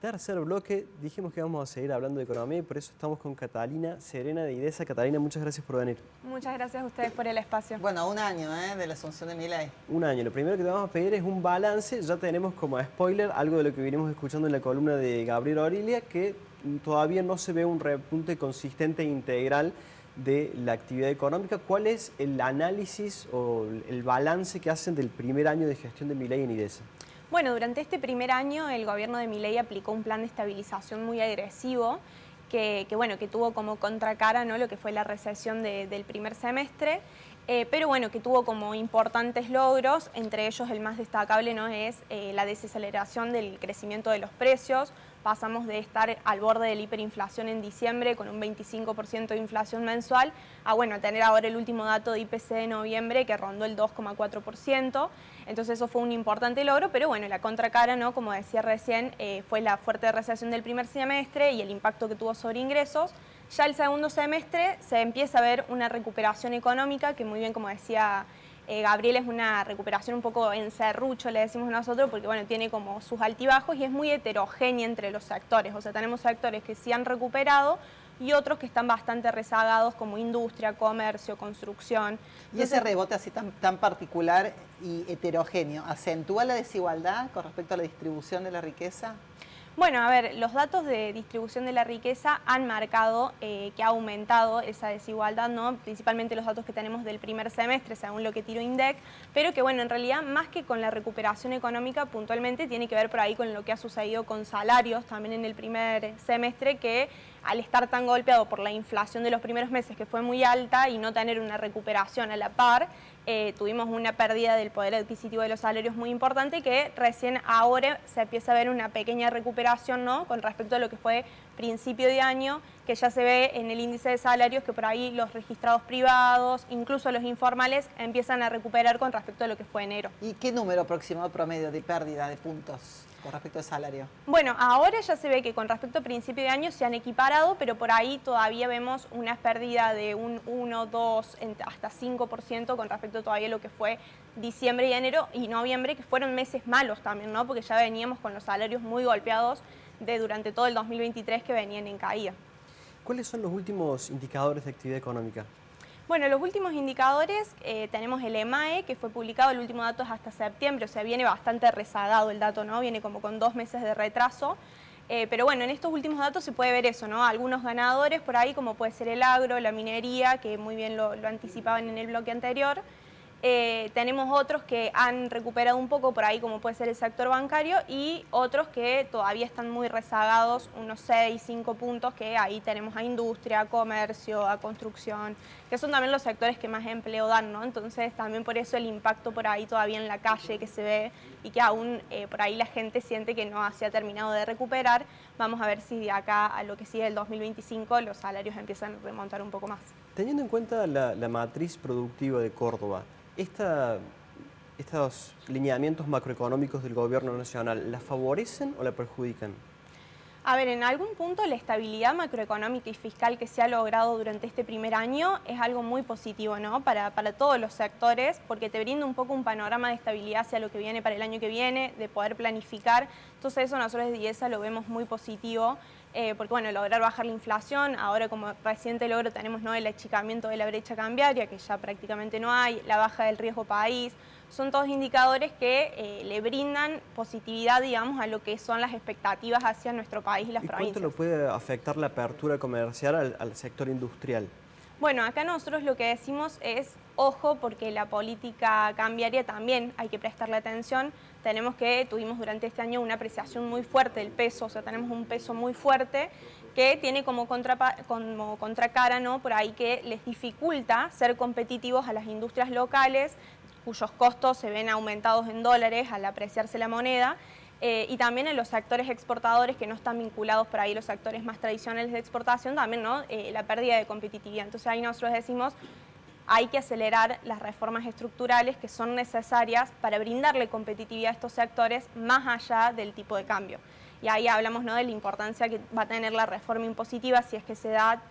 tercer bloque dijimos que vamos a seguir hablando de economía y por eso estamos con Catalina Serena de IDESA. Catalina, muchas gracias por venir. Muchas gracias a ustedes por el espacio. Bueno, un año de la asunción de Milei. Un año. Lo primero que te vamos a pedir es un balance. Ya tenemos como spoiler algo de lo que venimos escuchando en la columna de Gabriel Orilia, que todavía no se ve un repunte consistente e integral de la actividad económica. ¿Cuál es el análisis o el balance que hacen del primer año de gestión de Milei en IDESA? Bueno, durante este primer año el gobierno de Milei aplicó un plan de estabilización muy agresivo que tuvo como contracara, ¿no?, lo que fue la recesión del primer semestre, pero bueno, que tuvo como importantes logros, entre ellos el más destacable, ¿no?, es la desaceleración del crecimiento de los precios. Pasamos de estar al borde de la hiperinflación en diciembre con un 25% de inflación mensual a tener ahora el último dato de IPC de noviembre que rondó el 2,4%. Entonces eso fue un importante logro, pero bueno, la contracara, ¿no?, como decía recién, fue la fuerte recesión del primer semestre y el impacto que tuvo sobre ingresos. Ya el segundo semestre se empieza a ver una recuperación económica que, muy bien como decía Gabriel, es una recuperación un poco en serrucho, le decimos nosotros, porque tiene como sus altibajos y es muy heterogénea entre los sectores. O sea, tenemos sectores que sí han recuperado y otros que están bastante rezagados, como industria, comercio, construcción. Y ese rebote así tan particular y heterogéneo, ¿acentúa la desigualdad con respecto a la distribución de la riqueza? Bueno, a ver, los datos de distribución de la riqueza han marcado que ha aumentado esa desigualdad, ¿no?, principalmente los datos que tenemos del primer semestre, según lo que tiró INDEC, pero que en realidad más que con la recuperación económica puntualmente tiene que ver por ahí con lo que ha sucedido con salarios también en el primer semestre, que al estar tan golpeado por la inflación de los primeros meses, que fue muy alta, y no tener una recuperación a la par, tuvimos una pérdida del poder adquisitivo de los salarios muy importante, que recién ahora se empieza a ver una pequeña recuperación, ¿no?, con respecto a lo que fue principio de año, que ya se ve en el índice de salarios que por ahí los registrados privados, incluso los informales, empiezan a recuperar con respecto a lo que fue enero. ¿Y qué número aproximado promedio de pérdida de puntos con respecto al salario? Bueno, ahora ya se ve que con respecto a principio de año se han equiparado, pero por ahí todavía vemos una pérdida de un 1, 2, hasta 5% con respecto todavía a lo que fue diciembre y enero y noviembre, que fueron meses malos también, ¿no?, porque ya veníamos con los salarios muy golpeados durante todo el 2023 que venían en caída. ¿Cuáles son los últimos indicadores de actividad económica? Bueno, los últimos indicadores, tenemos el EMAE, que fue publicado, el último dato es hasta septiembre, o sea, viene bastante rezagado el dato, ¿no?, viene como con 2 meses de retraso. Pero en estos últimos datos se puede ver eso, ¿no?, algunos ganadores por ahí, como puede ser el agro, la minería, que muy bien lo anticipaban en el bloque anterior. Tenemos otros que han recuperado un poco por ahí, como puede ser el sector bancario, y otros que todavía están muy rezagados, unos 6, 5 puntos, que ahí tenemos a industria, a comercio, a construcción, que son también los sectores que más empleo dan, ¿no? Entonces también por eso el impacto por ahí todavía en la calle que se ve y que aún por ahí la gente siente que no se ha terminado de recuperar. Vamos a ver si de acá a lo que sigue el 2025 los salarios empiezan a remontar un poco más. Teniendo en cuenta la matriz productiva de Córdoba, ¿estos lineamientos macroeconómicos del gobierno nacional la favorecen o la perjudican? A ver, en algún punto la estabilidad macroeconómica y fiscal que se ha logrado durante este primer año es algo muy positivo, ¿no?, para todos los sectores, porque te brinda un poco un panorama de estabilidad hacia lo que viene para el año que viene, de poder planificar. Entonces eso nosotros desde IDESA lo vemos muy positivo, porque lograr bajar la inflación, ahora como reciente logro tenemos, ¿no?, el achicamiento de la brecha cambiaria, que ya prácticamente no hay, la baja del riesgo país. Son todos indicadores que le brindan positividad, digamos, a lo que son las expectativas hacia nuestro país y las provincias. ¿Cuánto lo puede afectar la apertura comercial al sector industrial? Bueno, acá nosotros lo que decimos es, ojo, porque la política cambiaria también hay que prestarle atención. Tuvimos durante este año una apreciación muy fuerte del peso, o sea, tenemos un peso muy fuerte que tiene como contracara, ¿no?, por ahí que les dificulta ser competitivos a las industrias locales, cuyos costos se ven aumentados en dólares al apreciarse la moneda, y también en los sectores exportadores que no están vinculados por ahí los sectores más tradicionales de exportación, también, ¿no?, la pérdida de competitividad. Entonces ahí nosotros decimos, hay que acelerar las reformas estructurales que son necesarias para brindarle competitividad a estos sectores más allá del tipo de cambio. Y ahí hablamos, ¿no?, de la importancia que va a tener la reforma impositiva si es que se da,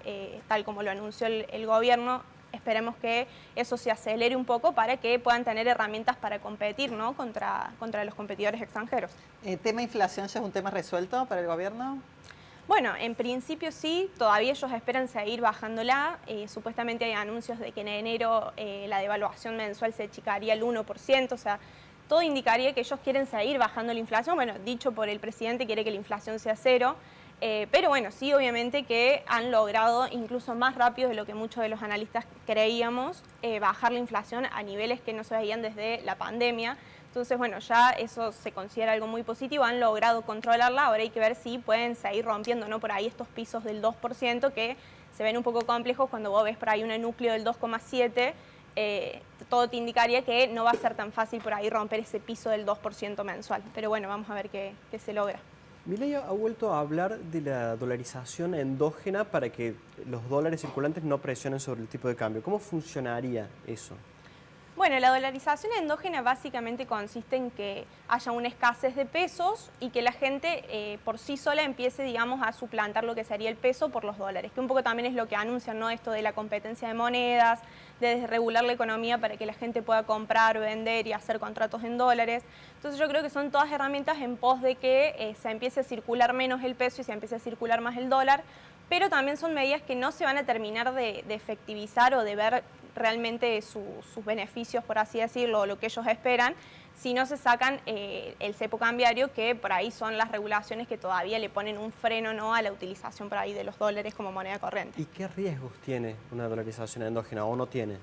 tal como lo anunció el gobierno, esperemos que eso se acelere un poco para que puedan tener herramientas para competir, ¿no? contra los competidores extranjeros. ¿Tema inflación ya es un tema resuelto para el gobierno? Bueno, en principio sí, todavía ellos esperan seguir bajándola. Supuestamente hay anuncios de que en enero la devaluación mensual se achicaría al 1%, o sea, todo indicaría que ellos quieren seguir bajando la inflación. Bueno, dicho por el presidente, quiere que la inflación sea cero. Pero bueno, sí, obviamente que han logrado, incluso más rápido de lo que muchos de los analistas creíamos, bajar la inflación a niveles que no se veían desde la pandemia. Entonces, bueno, ya eso se considera algo muy positivo, han logrado controlarla, ahora hay que ver si pueden seguir rompiendo, ¿no? Por ahí estos pisos del 2% que se ven un poco complejos cuando vos ves por ahí un núcleo del 2,7%, todo te indicaría que no va a ser tan fácil por ahí romper ese piso del 2% mensual. Pero bueno, vamos a ver qué se logra. Milei ha vuelto a hablar de la dolarización endógena para que los dólares circulantes no presionen sobre el tipo de cambio. ¿Cómo funcionaría eso? Bueno, la dolarización endógena básicamente consiste en que haya una escasez de pesos y que la gente por sí sola empiece, digamos, a suplantar lo que sería el peso por los dólares, que un poco también es lo que anuncian, ¿no? Esto de la competencia de monedas, de desregular la economía para que la gente pueda comprar, vender y hacer contratos en dólares. Entonces yo creo que son todas herramientas en pos de que se empiece a circular menos el peso y se empiece a circular más el dólar, pero también son medidas que no se van a terminar de efectivizar o de ver realmente sus beneficios, por así decirlo, o lo que ellos esperan, si no se sacan el cepo cambiario, que por ahí son las regulaciones que todavía le ponen un freno, ¿no? A la utilización por ahí de los dólares como moneda corriente. ¿Y qué riesgos tiene una dolarización endógena o no tiene?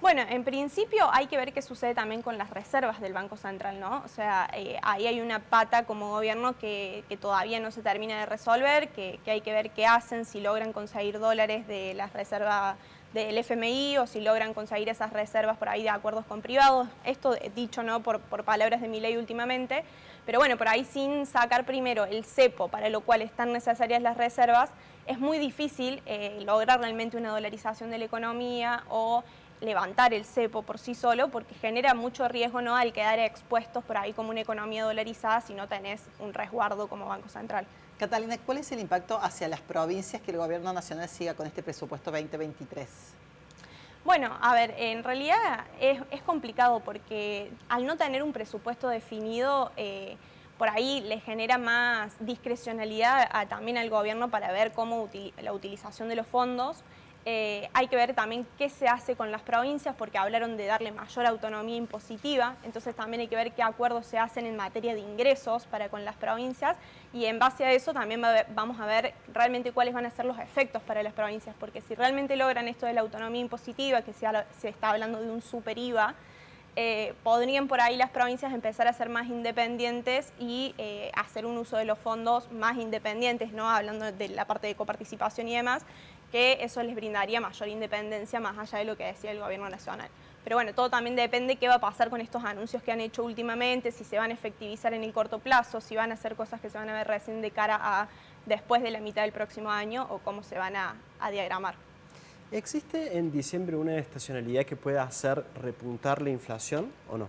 Bueno, en principio hay que ver qué sucede también con las reservas del Banco Central, ¿no? O sea, ahí hay una pata como gobierno que todavía no se termina de resolver, que hay que ver qué hacen, si logran conseguir dólares de las reservas del FMI o si logran conseguir esas reservas por ahí de acuerdos con privados. Esto dicho, ¿no? por palabras de Milei últimamente. Pero bueno, por ahí sin sacar primero el cepo, para lo cual están necesarias las reservas, es muy difícil lograr realmente una dolarización de la economía o levantar el cepo por sí solo, porque genera mucho riesgo, ¿no? Al quedar expuestos por ahí como una economía dolarizada si no tenés un resguardo como Banco Central. Catalina, ¿cuál es el impacto hacia las provincias que el gobierno nacional siga con este presupuesto 2023? Bueno, a ver, en realidad es complicado porque al no tener un presupuesto definido, por ahí le genera más discrecionalidad también al gobierno para ver cómo la utilización de los fondos. Hay que ver también qué se hace con las provincias, porque hablaron de darle mayor autonomía impositiva, entonces también hay que ver qué acuerdos se hacen en materia de ingresos para con las provincias, y en base a eso también vamos a ver realmente cuáles van a ser los efectos para las provincias, porque si realmente logran esto de la autonomía impositiva, que se está hablando de un super IVA, podrían por ahí las provincias empezar a ser más independientes y hacer un uso de los fondos más independientes, ¿no? Hablando de la parte de coparticipación y demás, que eso les brindaría mayor independencia más allá de lo que decía el gobierno nacional. Pero bueno, todo también depende de qué va a pasar con estos anuncios que han hecho últimamente, si se van a efectivizar en el corto plazo, si van a hacer cosas que se van a ver recién de cara a después de la mitad del próximo año o cómo se van a diagramar. ¿Existe en diciembre una estacionalidad que pueda hacer repuntar la inflación o no?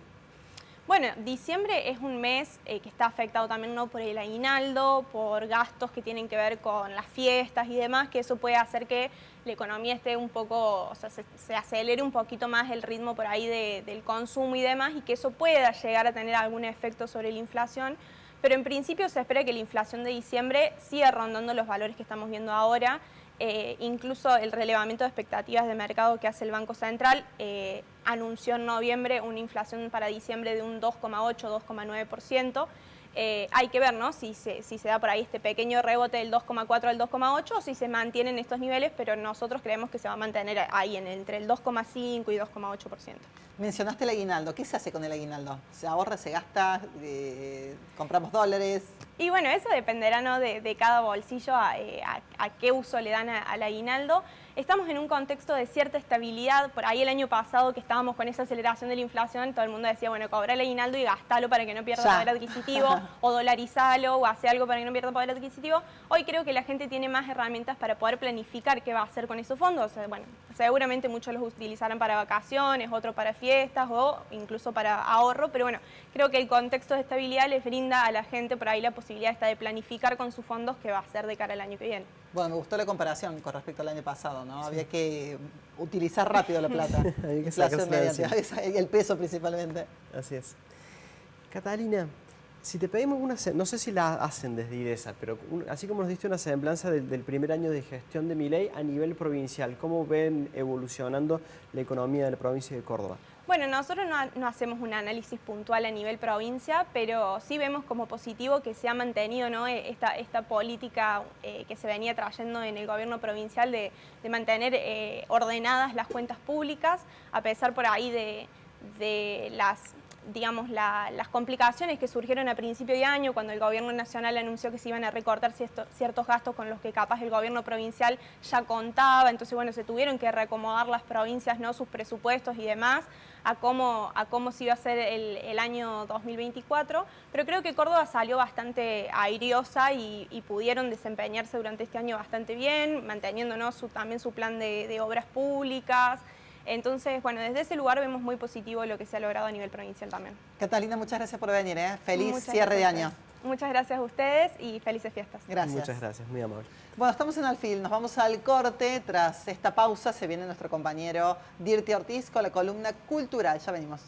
Bueno, diciembre es un mes que está afectado también, ¿no? Por el aguinaldo, por gastos que tienen que ver con las fiestas y demás, que eso puede hacer que la economía esté un poco, o sea, se acelere un poquito más el ritmo por ahí del consumo y demás, y que eso pueda llegar a tener algún efecto sobre la inflación. Pero en principio se espera que la inflación de diciembre siga rondando los valores que estamos viendo ahora. Incluso el relevamiento de expectativas de mercado que hace el Banco Central anunció en noviembre una inflación para diciembre de un 2,8-2,9%. Hay que ver, ¿no? si se da por ahí este pequeño rebote del 2,4 al 2,8 o si se mantienen estos niveles, pero nosotros creemos que se va a mantener ahí entre el 2,5 y 2,8%. Mencionaste el aguinaldo. ¿Qué se hace con el aguinaldo? ¿Se ahorra, se gasta, compramos dólares? Y bueno, eso dependerá, ¿no? de cada bolsillo a qué uso le dan al aguinaldo. Estamos en un contexto de cierta estabilidad. Por ahí el año pasado que estábamos con esa aceleración de la inflación, todo el mundo decía, bueno, cobra el aguinaldo y gastalo para que no pierda poder adquisitivo, o dolarizalo, o hace algo para que no pierda poder adquisitivo. Hoy creo que la gente tiene más herramientas para poder planificar qué va a hacer con esos fondos. O sea, bueno, seguramente muchos los utilizarán para vacaciones, otros para fiestas o incluso para ahorro, pero bueno, creo que el contexto de estabilidad les brinda a la gente por ahí la posibilidad esta de planificar con sus fondos qué va a hacer de cara al año que viene. Bueno, me gustó la comparación con respecto al año pasado, ¿no? Sí. Había que utilizar rápido la plata. Hay que inflación mediante, el peso principalmente. Así es. Catalina, si te pedimos no sé si la hacen desde IDESA, pero así como nos diste una semblanza del primer año de gestión de Milei a nivel provincial, ¿cómo ven evolucionando la economía de la provincia de Córdoba? Bueno, nosotros no hacemos un análisis puntual a nivel provincia, pero sí vemos como positivo que se ha mantenido, ¿no?, esta política que se venía trayendo en el gobierno provincial de mantener ordenadas las cuentas públicas, a pesar por ahí de las complicaciones que surgieron a principio de año cuando el gobierno nacional anunció que se iban a recortar ciertos gastos con los que capaz el gobierno provincial ya contaba. Entonces, bueno, se tuvieron que reacomodar las provincias, ¿no?, sus presupuestos y demás a cómo se iba a hacer el año 2024, pero creo que Córdoba salió bastante airiosa y pudieron desempeñarse durante este año bastante bien, manteniendo, ¿no?, también su plan de obras públicas. Entonces, bueno, desde ese lugar vemos muy positivo lo que se ha logrado a nivel provincial también. Catalina, muchas gracias por venir, ¿eh? Feliz cierre de año. Muchas gracias a ustedes y felices fiestas. Gracias. Muchas gracias, muy amable. Bueno, estamos en Alfil, nos vamos al corte. Tras esta pausa se viene nuestro compañero Dirty Ortiz con la columna cultural. Ya venimos.